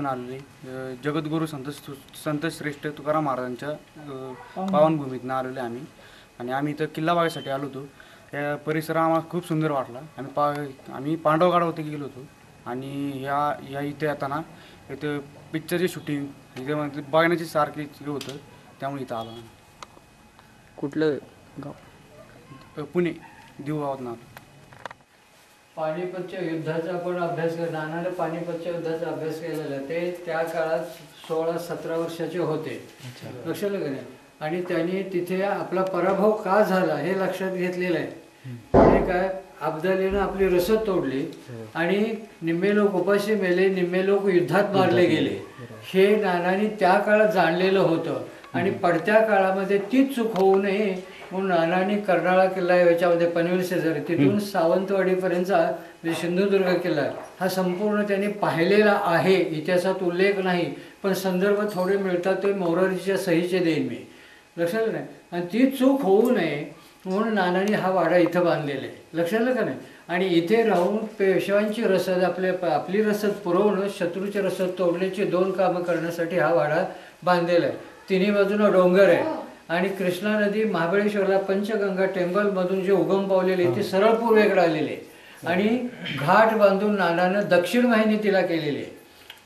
आलेले जगद्गुरू संत श्रेष्ठ तुकाराम महाराजांच्या पावनभूमीतून आलेले आम्ही आणि इथं किल्ला बघायसाठी आलो होतो। या परिसर आम्हाला खूप सुंदर वाटला। आम्ही पांडवगडावरती गेलो होतो आणि या इथे येताना इथं पिक्चरची शूटिंग इथे बघण्याची सारखी होतं, त्यामुळे इथं आलो। कुठलं गाव? पुणे देऊळगावातून आलो। पानिपतच्या युद्धाचा आपण अभ्यास केला, नानाने पानिपतच्या युद्धाचा अभ्यास केलेला। ते त्या काळात 16-17 वर्षाचे होते, लक्षात आलं का नाही? आणि त्यांनी तिथे आपला पराभव का झाला हे लक्षात घेतलेलं आहे। आणि काय अफजलीनं आपली रसद तोडली आणि निम्मे लोक उपाशी मेले, निम्मे लोक युद्धात मारले गेले, हे नानांनी त्या काळात जाणलेलं होतं। आणि पडत्या काळामध्ये तीच चूक होऊ नये म्हणून नानांनी कर्नाळा किल्ला याच्यामध्ये पनवेल शेजारी तिथून सावंतवाडीपर्यंतचा म्हणजे सिंधुदुर्ग किल्ला हा संपूर्ण त्यांनी पाहिलेला आहे। इतिहासात उल्लेख नाही, पण संदर्भ थोडे मिळतात, ते मोरारीच्या सहीचे देईन मी, लक्षात नाही? आणि ती चूक होऊ नये म्हणून नानांनी हा वाडा इथं बांधलेला आहे, लक्षात आलं का नाही? आणि इथे राहून पेशव्यांची रसद आपली रसद पुरवणं, शत्रूची रसद तोडण्याची 2 कामं करण्यासाठी हा वाडा बांधलेला आहे। तिन्ही बाजूला डोंगर आहे आणि कृष्णा नदी महाबळेश्वरला पंचगंगा टेम्पलमधून जे उगम पावलेले ते सरळ पूर्वेकडे आलेले आणि घाट बांधून नानानं दक्षिण वाहिनी तिला केलेली आहे।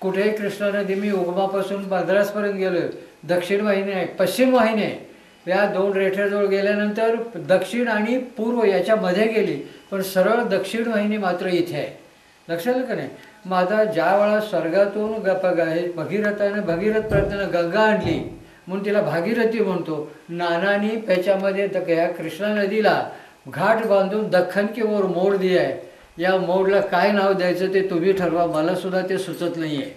कुठेही कृष्णा नदी मी उगमापासून मद्रासपर्यंत गेलो, दक्षिण वाहिनी आहे, पश्चिम वाहिनी आहे। या 2 रेठ्याजवळ गेल्यानंतर दक्षिण आणि पूर्व याच्यामध्ये गेली, पण सरळ दक्षिण वाहिनी मात्र इथे आहे, लक्षात आलं का नाही? माझा ज्या वेळा स्वर्गातून भगीरथ प्रार्थना गंगा आणली म्हणून तिला भागीरथी म्हणतो। नानांनी त्याच्यामध्ये या कृष्णा नदीला घाट बांधून दख्खन की ओर मोड दिया आहे। या मोडला काय नाव द्यायचं ते तुम्ही ठरवा, मला सुद्धा ते सुचत नाही आहे,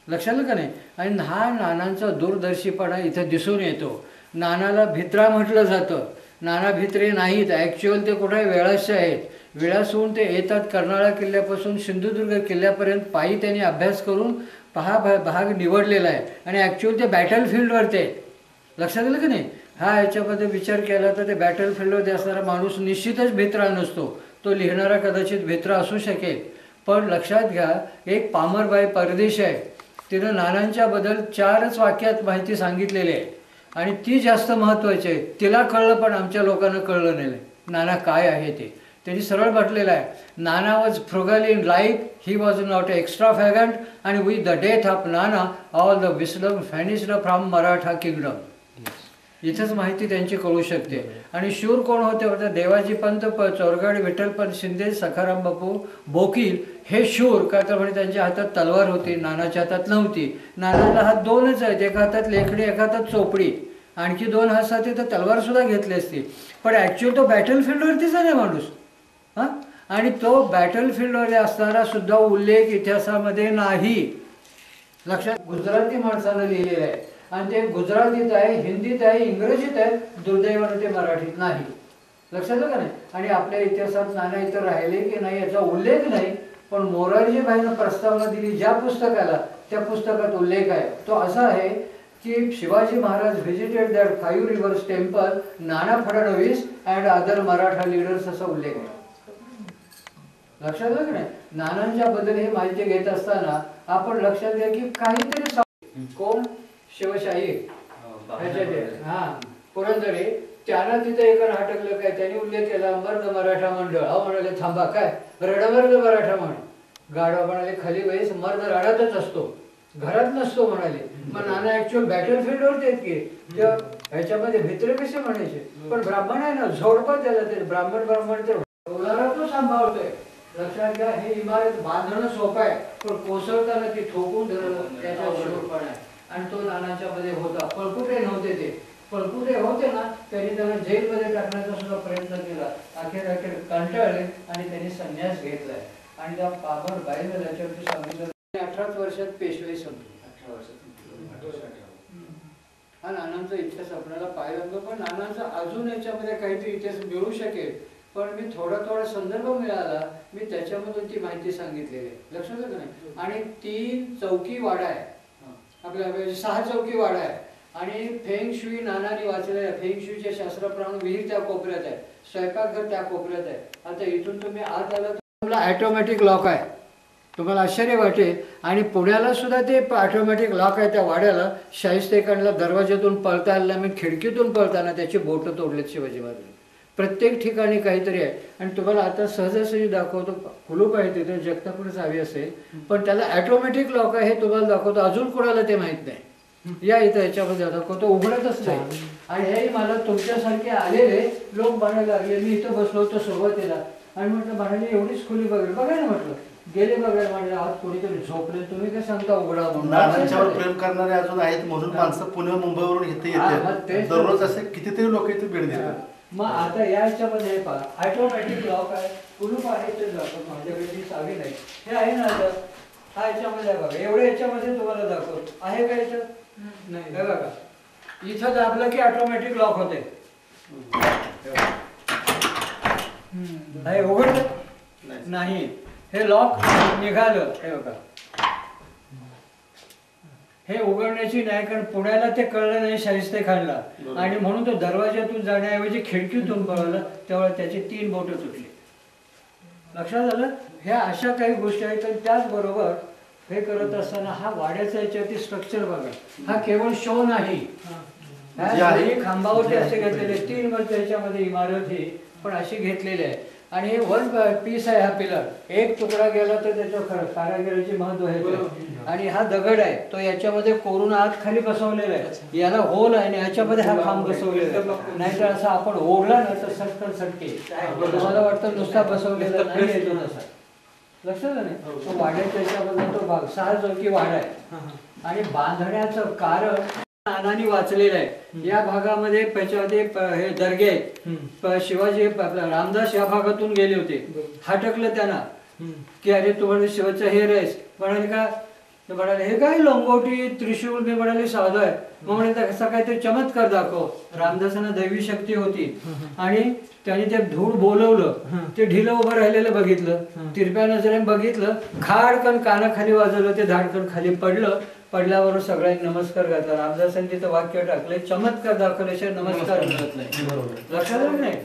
लक्षात आलं का नाही? आणि हा नानांचा दूरदर्शीपणा इथं दिसून येतो। नानाला भित्रा म्हटलं जातं, नाना भित्रे नाहीत, ॲक्च्युअल ते कुठे वेळाचे आहेत। वेळासून ते येतात कर्नाळा किल्ल्यापासून सिंधुदुर्ग किल्ल्यापर्यंत पायी त्यांनी अभ्यास करून भाग निवडलेला आहे आणि ॲक्च्युअल ते बॅटलफील्डवरती आहे, लक्षात आलं का नाही? हा याच्यामध्ये विचार केला तर ते बॅटलफील्डवरती असणारा माणूस निश्चितच भित्रा नसतो, तो लिहिणारा कदाचित भित्रा असू शकेल। पण लक्षात घ्या, एक पामरबाई परदेशी आहे, तिनं नानांच्याबद्दल 4च वाक्यात माहिती सांगितलेली आहे आणि ती जास्त महत्त्वाची आहे। तिला कळलं पण आमच्या लोकांना कळलं नाही नाना काय आहे ते। त्यांनी सरळ म्हटलेलं आहे, Nana was frugal in life, he was not extravagant and with the death of Nana all the wisdom vanished from Maratha kingdom. इथंच माहिती त्यांची कळू शकते। आणि शूर कोण होते? देवाजी पंत, चोरगड विठ्ठलपंत शिंदे, सखाराम बापू बोकील हे शूर का तर म्हणजे त्यांच्या हातात तलवार होती, नानाच्या हातात नव्हती। नानाला हात 2च आहेत, एका हातात लेखडी, एका हातात चोपडी, आणखी 2 हातात तर तलवार सुद्धा घेतली असती, पण ॲक्च्युअल तो बॅटलफील्डवरतीच आहे माणूस हां। आणि तो बॅटलफील्डवर असणारा सुद्धा उल्लेख इतिहासामध्ये नाही, लक्षात? गुजराती माणसानं लिहिलेलं आहे आणि ते गुजरातीत आहे, हिंदीत आहे, इंग्रजीत आहे, दुर्दैवानं ते मराठीत नाही, लक्षात आलं का नाही? आणि आपल्या इतिहासात नाना इथं राहिले की नाही याचा उल्लेख नाही, पण मोरारजीभाईनं प्रस्तावना दिली ज्या पुस्तकाला, त्या पुस्तकात उल्लेख आहे। तो असा आहे की Shivaji Maharaj visited that 5 reverse temple, Nana Phadnavis and other Maratha leaders असा उल्लेख आहे, लक्षात आलं की नाही? नानांच्या बद्दल हे माहिती घेत असताना आपण लक्षात घ्या की काहीतरी कोण शिवशाही पुरंदरे त्यांना तिथे एका नाटकलं काय त्यांनी उल्लेख केला, मर्द मराठा मंडळ। अहो म्हणाले थांबा, काय रडमर्द मराठा मंडळ? गाडवा म्हणाले खाली बैस, मर्द रडातच असतो, घरात नसतो म्हणाले। मग नाना ऍक्च्युअल बॅटलफील्डवरती आहेत की ह्याच्यामध्ये भित्रे कसे म्हणायचे? पण ब्राह्मण आहे ना, झोडपं त्याला ते ब्राह्मण ते तो सांभाळतोय, लक्षात घ्या। ही इमारत बांधणं सोपं आहे, पण कोसळताना ती ठोकून धरणं त्याच्या शूरपणा आहे आणि तो नानाच्या मध्ये होता। पळकुटे नव्हते ते, पळकुटे होते ना त्यांनी त्याला जेलमध्ये टाकण्याचा सुद्धा प्रयत्न केला, अखेर कंटाळले आणि त्यांनी संन्यास घेतलाय। आणि त्या पामरबाईनं त्याच्यावरती सांगितलं 18 वर्षात पेशवाई संपली, 18 वर्षात हा नानांचा इतिहास आपल्याला पाहायला, पण नानांचा अजून याच्यामध्ये काहीतरी इतिहास मिळू शकेल, पण मी थोडा संदर्भ मिळाला, मी त्याच्यामधून ती माहिती सांगितलेली आहे, लक्षात आलं नाही? आणि 3 चौकी वाडा आहे आपल्या, 6 चौकी वाडा आहे आणि फेंग शुई नानांनी वाचलेलं आहे। फेंग शुईच्या शास्त्राप्रमाणे विहीर त्या कोपऱ्यात आहे, स्वयंपाकघर त्या कोपऱ्यात आहे। आता इथून तुम्ही आत आला तर ऑटोमॅटिक लॉक आहे, तुम्हाला आश्चर्य वाटेल. आणि पुण्याला सुद्धा ते ऑटोमॅटिक लॉक आहे त्या वाड्याला. शाहिस्तेखानला दरवाज्यातून पळता आलं नाही, खिडकीतून पळताना त्याची बोटं तोडलेत शिवाजी महाराज. प्रत्येक ठिकाणी काहीतरी आहे. आणि तुम्हाला आता सहजासहजी दाखवतो. कुलूप आहे तिथे, जगतापूर चावी असेल, पण त्याला ऑटोमॅटिक लॉक आहे हे तुम्हाला दाखवतो. अजून कोणाला ते माहीत नाही. या इथं याच्यामध्ये दाखवतो, उघडतच नाही. आणि हे मला तुमच्यासारखे आलेले लोक म्हणायला लागले. मी इथं बसलो होतो सुरुवातीला आणि म्हटलं म्हणाले एवढीच खोली बघेल बघा ना, म्हटलं गेले बघायला म्हटलं आत कोणीतरी झोपले, तुम्ही काय सांगता उघडा म्हणून. नानांच्यावर प्रेम करणारे अजून आहेत म्हणून माणसं पुणे मुंबईवरून इथे येतात. दररोज असे कितीतरी लोक इथे भेट देतात. मग आता या याच्यामध्ये पहा ऑटोमॅटिक लॉक आहे, कुलूप आहे ते दाखवतो. माझ्याकडे ती चावी नाही, हे आहे ना आता. हा याच्यामध्ये बघा, एवढ्या याच्यामध्ये तुम्हाला दाखवतो. आहे का याच्यात? नाही. हे बघा इथं दाबलं की ऑटोमॅटिक लॉक होते. हे उघडलं नाही, हे लॉक निघालं. हे बघा हे उघडण्याची नाही, कारण पुण्याला ते कळलं नाही शाहिस्तेखानला. आणि म्हणून तो दरवाज्यातून जाण्याऐवजी खिडकीतून पळाला. तेव्हा त्याची 3 बोटं तुटली. लक्षात आलं? ह्या अशा काही गोष्टी आहेत. आणि त्याचबरोबर हे करत असताना हा वाड्याचा याच्यावरती स्ट्रक्चर बघा. हा केवळ शो नाही, खांबावरती असे घेतलेले 3 मजले याच्यामध्ये इमारत ही पण अशी घेतलेली आहे. आणि हे 1 पीस आहे. हा पिलर एक तुकडा गेला तर त्याच्या कारागिरीचे महत्व आहे. आणि हा दगड आहे तो याच्यामध्ये कोरून आत खाली बसवलेला आहे. याला होल आहे आणि याच्यामध्ये हा खांब बसवलेला आहे. नाहीतर असं आपण ओढला ना तर सटकन सटके. मला वाटतं नुसता बसवलेला नाही येतो तसा. लक्षात आलं? तो वाड्याच्या याच्यामध्ये तो भाग 6 चौकी वाडा आहे. आणि बांधण्याचं कारण नानांनी वाचलेलं आहे. या भागामध्ये त्याच्यामध्ये हे दर्गे आहेत. शिवाजी रामदास या भागातून गेले होते. हटकलं त्यांना की अरे तू म्हणे शिवाचं हे रेस म्हणाले का, म्हणाले हे काय लंगोटी त्रिशूळ. मी म्हणाले साधं आहे. मग म्हणे कसा काहीतरी चमत्कार दाखव. रामदासांना दैवी शक्ती होती आणि त्यांनी ते धूळ बोलवलं. ते ढिलं उभं राहिलेलं बघितलं, तिरप्या नजरेने बघितलं, खाडकन कानाखाली वाजवलं, ते धाडकन खाली पडलं. पडल्यावर सगळ्यांनी नमस्कार घातला. रामदासांनी तिथं वाक्य टाकले, चमत्कार दाखवल्याशिवाय नमस्कार मिळत नाही. लक्षात आलं नाही?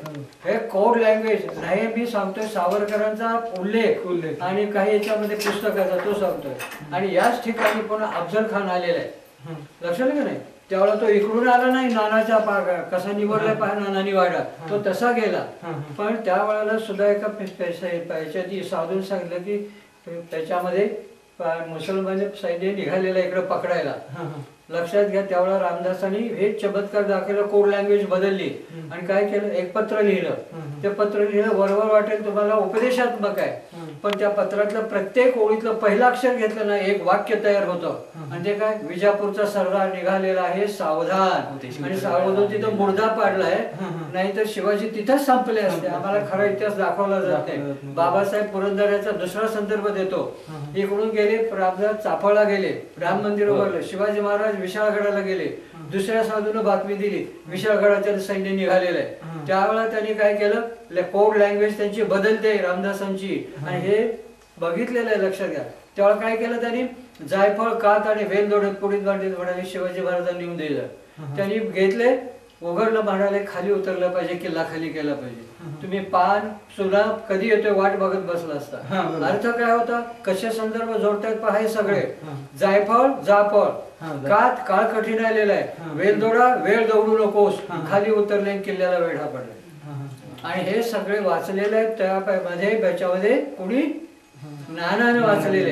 हे कोड लँग्वेज नाही. मी सांगतोय सावरकरांचा उल्लेख आणि काही याच्यामध्ये पुस्तकाचा तो सांगतोय. आणि याच ठिकाणी पुन्हा अफजल खान आलेला आहे. लक्षात आलं का नाही? त्यावेळेला तो इकडून आला नाही. नानाचा कसा निवडला पहा नानानी वाडा, तो तसा गेला. पण त्यावेळेला सुद्धा एका पैशाची साधून सांगितलं की त्याच्यामध्ये मुसलमान सैन्य निघालेला इकडे पकडायला. लक्षात घ्या, त्यावेळेला रामदासांनी हे चमत्कार दाखवलं. कोड लँग्वेज बदलली आणि काय केलं, एक पत्र लिहिलं. ते पत्र लिहिलं वरवर वाटेल तुम्हाला उपदेशात्मक आहे, पण त्या पत्रातलं प्रत्येक ओळीतलं पहिलं अक्षर घेतलं ना एक वाक्य तयार होतं. आणि ते काय, विजापूरचा सरदार निघालेला आहे सावधान. आणि सावधान तिथं मुर्दा पाडलाय, नाहीतर शिवाजी तिथंच संपले असते. आम्हाला खरा इतिहास दाखवला जात नाही. बाबासाहेब पुरंदरेचा दुसरा संदर्भ देतो. इकडून गेले रामदास चाफळला गेले, राम मंदिर उभारलं. शिवाजी महाराज विशाळगडाला गेले. दुसऱ्या साधून बातमी दिली विशाळगडाच्या सैन्य निघालेलं आहे. त्यावेळेला त्यांनी काय केलं, कोड लँग्वेज त्यांची बदलते रामदासांची. आणि हे बघितलेलं आहे, लक्षात घ्या. त्यावेळेला काय केलं त्यांनी, जायफळ कात आणि वेलदोडे पुढील बांधीत म्हणाले शिवाजी महाराजांनी लिहून दिलं. त्यांनी घेतले, उघडलं, म्हणाले खाली उतरलं पाहिजे, किल्ला खाली केला पाहिजे. तुम्ही पान सुना कधी येतोय वाट बघत बसला असता. अर्थ काय होता, कसे संदर्भ जोडतायत पहा हे सगळे. जायफळ जाफळ, कात काळ कठीण आलेला आहे, वेलदोडा वेळ दौडू नकोस, खाली उतरले किल्ल्याला वेढा पडला. आणि हे सगळे वाचलेले आहेत त्यामध्ये. त्याच्यामध्ये कोणी नानाने वाचलेले.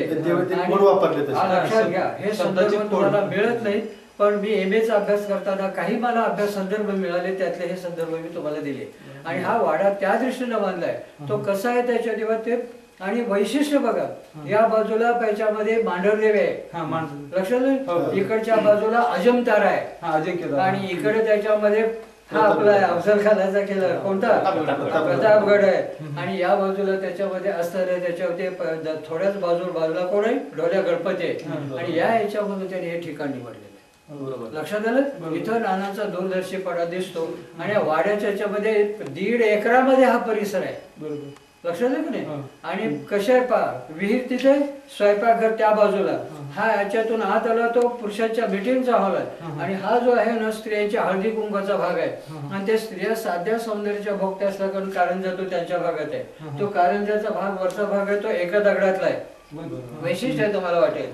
लक्षात घ्या, हे संदर्भ तुम्हाला मिळत नाही. पण मी MA चा अभ्यास करताना काही मला अभ्यास संदर्भ मिळाले, त्यातले हे संदर्भ मी तुम्हाला दिले. आणि हा वाडा त्या दृष्टीने बांधलाय. तो कसा आहे त्याच्या तेव्हा ते. आणि वैशिष्ट्य बघा, या बाजूला त्याच्यामध्ये मांढरदेव आहे, लक्षात. इकडच्या बाजूला अजंतारा आहे. आणि इकडे त्याच्यामध्ये हा आपला अफजल खानाचा किल्ला कोणता, प्रतापगड आहे. आणि या बाजूला त्याच्यामध्ये असणारे त्याच्यावरती थोड्याच बाजूला कोण आहे, ढोल्या गणपती आहे. आणि या याच्यामध्ये त्यांनी हे ठिकाण निवडलेलं. लक्षात आलं? इथं नानांचा दूरदर्शीपणा दिसतो. आणि वाड्याच्या याच्यामध्ये 1.5 एकरामध्ये हा परिसर आहे. लक्षात आलं की नाही? आणि कशा आहे पहा, विहीर तिथे, स्वयंपाकघर त्या बाजूला. हा याच्यातून आत आला तो पुरुषांच्या मीटिंगचा हॉल आहे. आणि हा जो आहे ना स्त्रियांच्या हळदी कुंकाचा भाग आहे. आणि त्या स्त्रिया साध्या सौंदर्याच्या भोगत्या असल्या कारण कारंजा तो त्यांच्या भागात आहे. तो कारंजाचा भाग वरचा भाग आहे तो एका दगडातला आहे. वैशिष्ट्य आहे तुम्हाला वाटेल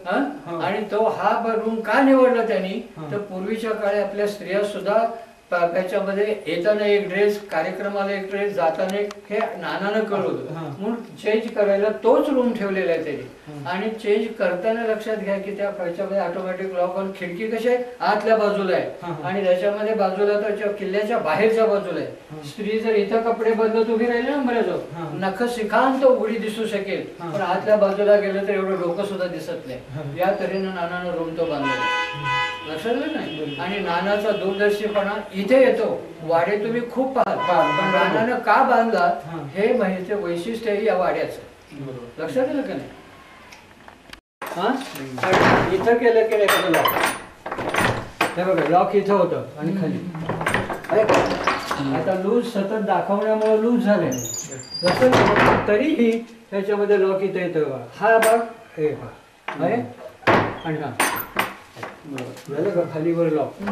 हा? आणि तो हा रूम का निवडला त्यांनी तर पूर्वीच्या काळी आपल्या स्त्रिया सुद्धा त्याच्यामध्ये येताना एक ड्रेस, कार्यक्रमाला एक ड्रेस, जाताना एक, हे नानानं कळवलं म्हणून चेंज करायला तोच रूम ठेवलेला आहे त्यांनी. आणि चेंज करताना लक्षात घ्या की त्या त्याच्यामध्ये ऑटोमॅटिक लॉक आणि खिडकी कशी आहे आतल्या बाजूला आहे आणि त्याच्यामध्ये बाजूला त्याच्या किल्ल्याच्या बाहेरच्या बाजूला आहे. स्त्री जर इथं कपडे बदलत उभी राहिली ना बऱ्याच नख शिखांत उघडी दिसू शकेल पण आतल्या बाजूला गेलं तर एवढं डोकं सुद्धा दिसत नाही. या तऱ्हेनं नानानं रूम तो बांधलेला लक्षात नाही. आणि नानाचा दूरदर्शीपणा इथे येतो. वाडे तुम्ही खूप पाहाल पण नानानं का बांधला हे माहिती वैशिष्ट्य आहे या वाड्याचं. लक्षात येईल का नाही हा? इथं केलं की नाही लॉक, हे बघा लॉक इथं होतं आणि खाली आता लूज सतत दाखवण्यामुळे लूज झाले लक्षात. तरीही त्याच्यामध्ये लॉक इथं येतं. हा भाग हे भाग आहे आणि हा झालं का खालीवर लॉक.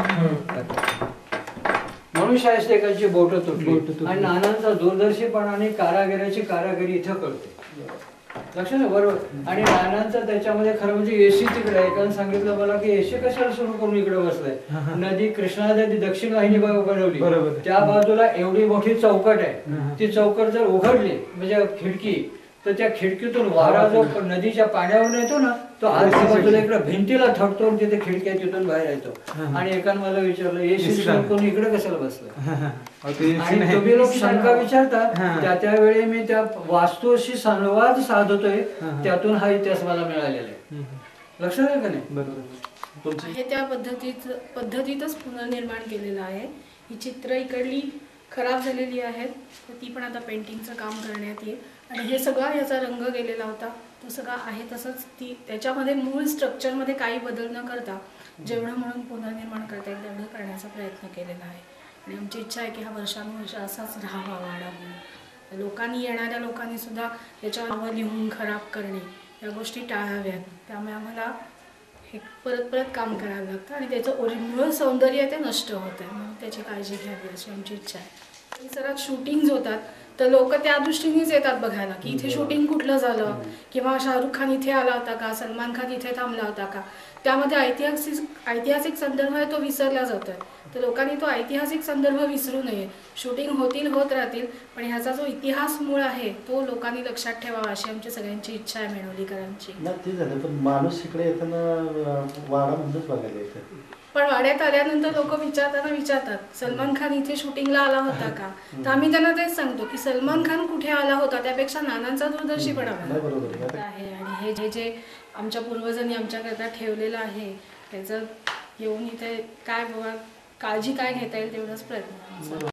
म्हणून शाहिस्तेकाची बोट तुटली आणि नानांचा दूरदर्शीपणा आणि कारागिराची कारागिरी इथं कळते. लक्षात आहे बरोबर. आणि नानांचा त्याच्यामध्ये खरं म्हणजे एसी तिकडे आहे. कारण सांगितलं मला की एसी कशाला सुरू करून इकडे बसलाय. नदी कृष्णा नदी दक्षिण वाहिनी बनवली त्या बाजूला एवढी मोठी चौकट आहे. ती चौकट जर उघडली म्हणजे खिडकी तर त्या खिडकीतून वारा जो नदीच्या पाण्यावर येतो ना तो आजच्या बाजूला इकडे भिंतीला थडतो आणि तिथे खिडक्या तिथून बाहेर येतो. आणि एकानं मला विचारलं एसी करून इकडे कशाला बसलं. आणि तुम्ही लोक शंका विचारता त्यावेळी मी त्या वास्तूशी संवाद साधतोय त्यातून हा इतिहास मला मिळालेला आहे. लक्षात आहे का नाही. हे त्या पद्धतीतच पुनर्निर्माण केलेलं आहे. ही चित्र इकडली खराब झालेली आहेत तर ती पण आता पेंटिंगचं काम करण्यात येईल. आणि हे सगळा याचा रंग गेलेला होता तो सगळा आहे तसंच ती त्याच्यामध्ये मूळ स्ट्रक्चरमध्ये काही बदल न करता जेवढं म्हणून पुनर्निर्माण करता येईल तेवढं करण्याचा प्रयत्न केलेला आहे. आणि आमची इच्छा आहे की हा वर्षानुवर्ष असाच राहावा वाडा म्हणून. लोकांनी येणाऱ्या लोकांनी सुद्धा त्याच्यावर नावं लिहून खराब करणे या गोष्टी टाळाव्यात. त्यामुळे आम्हाला हे परत परत काम करावं लागतं आणि त्याचं मूळ सौंदर्य ते नष्ट होतं आहे म्हणून त्याची काळजी घ्यावी अशी आमची इच्छा आहे. परिसरात शूटिंग्ज होतात तर लोक त्या दृष्टीनेच येतात बघायला की इथे शूटिंग कुठलं झालं किंवा शाहरुख खान इथे आला होता का, सलमान खान इथे थांबला होता का. त्यामध्ये ऐतिहासिक संदर्भ आहे तो विसरला जातोय. तर लोकांनी तो ऐतिहासिक संदर्भ विसरू नये. शूटिंग होत राहतील पण ह्याचा जो इतिहास मूळ आहे तो लोकांनी लक्षात ठेवावा अशी आमची सगळ्यांची इच्छा आहे मेणोलीकरांची. ते झालं पण माणूस इकडे येताना वाडा म्हणूनच बघायला येतं. पण वाड्यात आल्यानंतर लोक विचारतात सलमान खान इथे शूटिंगला आला होता का. तर आम्ही त्यांना तेच सांगतो की सलमान खान कुठे आला होता त्यापेक्षा नानांचा दूरदर्शीपणा आहे. आणि हे जे आमच्या पूर्वजांनी आमच्याकरता ठेवलेलं आहे त्याचं येऊन इथे काय बाबा काळजी काय घेता येईल तेवढाच प्रयत्न.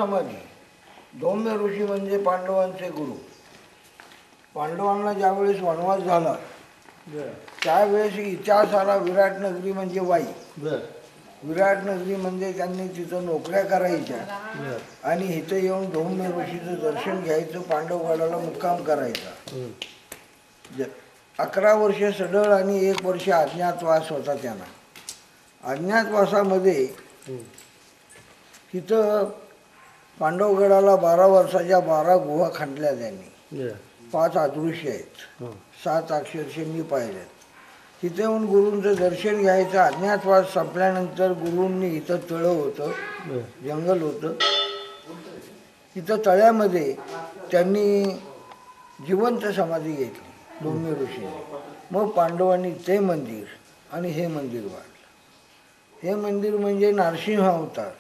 समाधी. धौम्य ऋषी म्हणजे पांडवांचे गुरु. पांडवांना ज्यावेळेस वनवास झाला त्यावेळेस इतिहास आला विराट नगरी म्हणजे वाई. विराट नगरी म्हणजे त्यांनी तिथं नोकऱ्या करायच्या आणि इथं येऊन धौम्य ऋषीचं दर्शन घ्यायचं, पांडवगडाला मुक्काम करायचा. 11 वर्ष सडळ आणि 1 वर्ष अज्ञातवास होता त्यांना. अज्ञातवासामध्ये तिथं पांडवगडाला 12 वर्षाच्या 12 गुहा खणल्या त्यांनी. 5 अदृश्य आहेत, 7 अक्षरशः मी पाहिल्यात. तिथे येऊन गुरूंचं दर्शन घ्यायचं. अज्ञातवास संपल्यानंतर गुरूंनी इथं तळं होतं, जंगल होतं. इथं तळ्यामध्ये त्यांनी जिवंत समाधी घेतली धौम्य ऋषीने. मग पांडवांनी ते मंदिर आणि हे मंदिर बांधलं. हे मंदिर म्हणजे नरसिंह अवतार.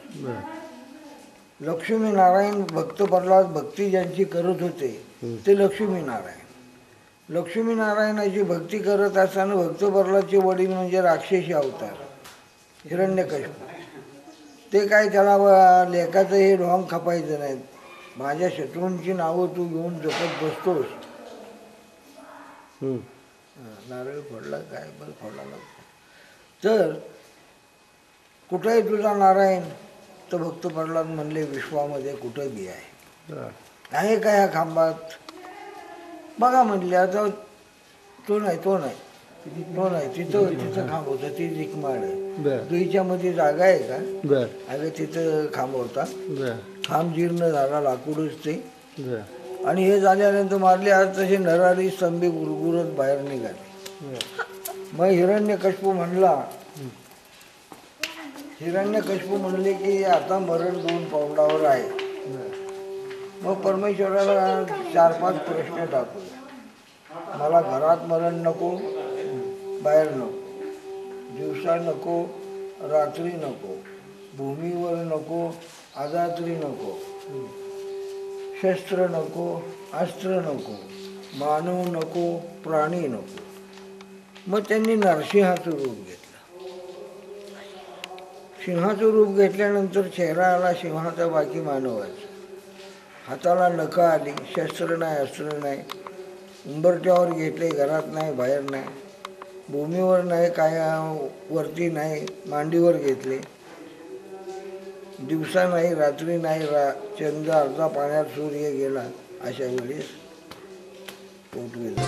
लक्ष्मीनारायण भक्त प्रल्हाद भक्ती ज्यांची करत होते ते लक्ष्मीनारायण. लक्ष्मीनारायणाची भक्ती करत असताना भक्त प्रल्हादचे वडील म्हणजे राक्षसी अवतार हिरण्यकशिपू. ते काय त्याला लेखाचं हे ढोंग खपायचं नाहीत. माझ्या शत्रूंची नावं तू घेऊन जपत बसतोस. नारळ फोडला काय बरं फोडला लागतो. तर कुठं आहे तुझा नारायण? तर भक्त प्रल्हाद म्हणले विश्वामध्ये कुठं बी आहे का ह्या खांबात? बघा म्हणले. आता तो नाही तिथं खांब होता. ती जिकमाळ आहे. दुईच्या मध्ये जागा आहे का? अगं तिथं खांब होता. खांब जीर्ण झाला, लाकूडच ते. आणि हे झाल्यानंतर मारले आज तसे नरारी स्तंभी गुरगुरत बाहेर निघाले. मग हिरण्यकशिपू म्हणले की आता मरण 2 पाऊलावर आहे. मग परमेश्वराला 4-5 प्रश्न टाकले. मला घरात मरण नको, बाहेर नको, दिवसा नको, रात्री नको, भूमीवर नको, अदात्री नको, शस्त्र नको, अस्त्र नको, मानव नको, प्राणी नको. मग त्यांनी नरसिंहाचं रूप घेतलं. सिंहाचं रूप घेतल्यानंतर चेहरा आला सिंहाचा, बाकी मानवाचा. हाताला नखं आली, शस्त्र नाही, अस्त्र नाही. उंबरट्यावर घेतले, घरात नाही, बाहेर नाही, भूमीवर नाही, काय वरती नाही, मांडीवर घेतले. दिवसा नाही, रात्री नाही, चंद्र अर्धा पाण्यात सूर्य गेला अशा वेळेस पोट गेला.